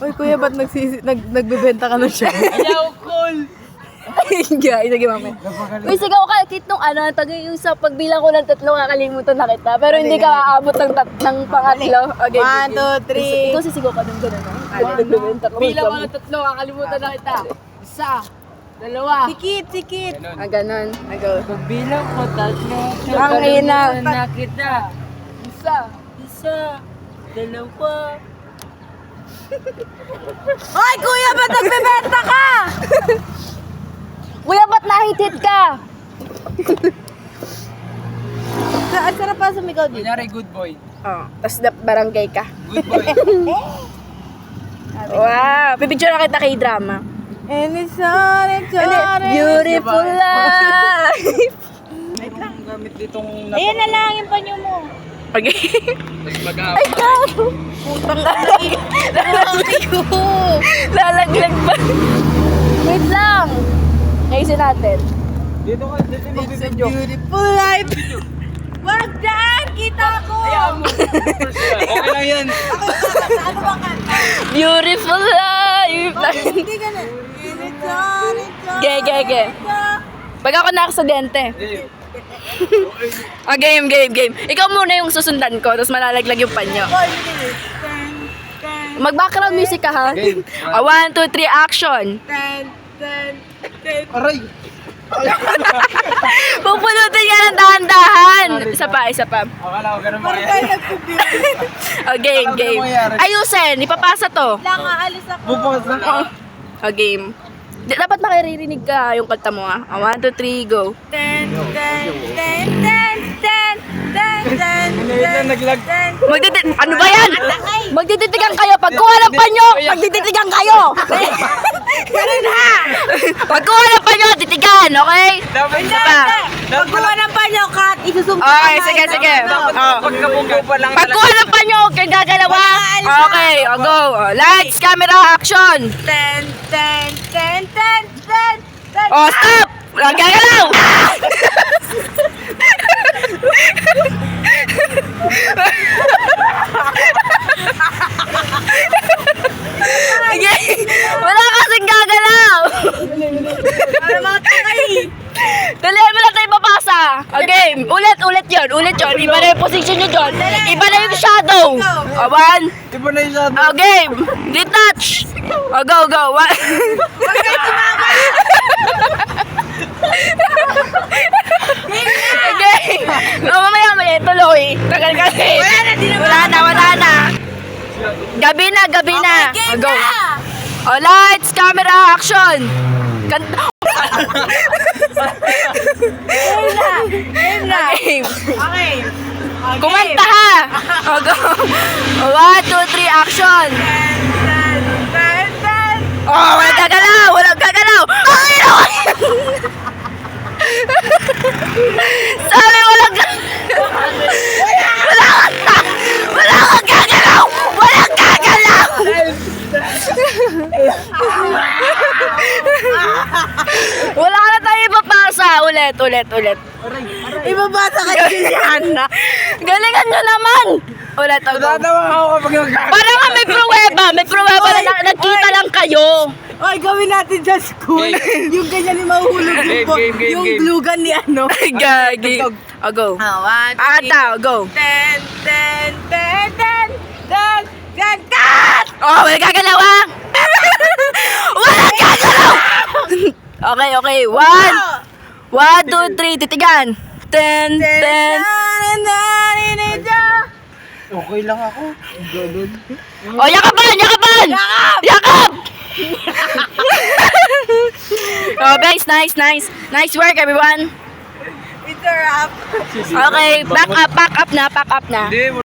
Uy, kuya, ba't nagbebenta ka na siya? Ayaw, cool. Ay, sige, mamaya. Uy, sigaw ka, Kit, nung yung sa pagbilang ko ng 3, kakalimutan na kita. Pero hindi ka aabot ng pangatlo. Okay, 1, 2, 3. Ikaw sisigaw ka ng gano'n, no? Nagbebenta ka. Bilang ko ng 3, kakalimutan na kita. 1, 2. Sikit. Ganon. Go. Pagbilang ko 3, Ang ina. na kita. 1, 2. Hoy, kuya, ba't nagbebenta ka? Kuya, ba't nahitit ka? Ang sarap pa sumigaw dito. Kunyari, good boy. Oh, tapos barangay ka. Good boy. Wow, pipicture na kita kay drama. And it's on, Beautiful life. Ang gamit ditong Ayan na lang yung panyo mo. Okay. mag-aap. Ay, gago. Putang lalaki ko. Lalaglag ba? Wait lang. Ayusin natin. Dito ka, dito yung It's a magbibidyo. beautiful life. Wag dyan, kita ko. Ayaw mo. Okay lang yan. Ano ba kanta? Beautiful life. Hindi ka na. Ge. Pag ako na-aksidente. Game. Ikaw muna yung susundan ko, tapos malalaglag yung panyo. Mag-background music ka, ha? Game. 1, 2, 3, action! Aray! Pupunutin ka ng dahan-dahan! Isa pa. Akala ko ganun mangyayari. Game. Ayusin, ipapasa to. Lang, aalis ako. Bubukas na. Game. Dapat makaririnig ka yung kanta mo, ha? 1, 2, 3, go. Ano ba yan? Magtititigan kayo. Pagkuha ng panyo, magtititigan kayo. Ganun ha! Pagkuha ng panyo, titigan, okay? Dapat Isa pa. Pagkuha ng panyo, cut, isusumpa Okay, sige. Pagkabugo pa lang. Pagkuha ng panyo, huwag kang gagalawa. Okay, go. Lights, camera, action. Oh, stop! Huwag kang gagalaw. Okay. Wala kasing gagalaw. Para mga tangay. Dali mo na tayo papasa. Okay, ulit yun. Iba na yung position nyo dyan. Iba na yung shadow. 1. Iba na yung shadow. Oh, game. Detach. Oh, go. 1. Okay. Oh, mamaya. Tuloy. Tagal kasi. Wala na. Gabi na. Oh, go. Oh, lights, camera, action. Game na. Game. Okay. Kumanta ha! O, go! 1, 2, 3, action! Oh, walang gagalaw! Ay, no! Sabi, walang gagalaw! Walang gagalaw! Wala ka na tayo ipapasa! Ulit. Ibabasa ka dyan. Galingan nyo naman! Ulit, go. Natatawa ako kapag nagkakaroon. Parang nga may pruweba na nagkita lang kayo. Oy, gawin natin sa school. Yung ganyan yung mahuhulog Game. yung glugan ni ano. Gagi. O, go. 1, 2, Ata, go. cut! Oh, wala gagalaw ah! Wala gagalaw! Okay. 1, 2, 3, titigan. 10. Okay lang ako. Ganun. Oh, yakapan! Yakap! Oh, guys, nice work, everyone. It's a wrap. Okay, back up na. Hindi,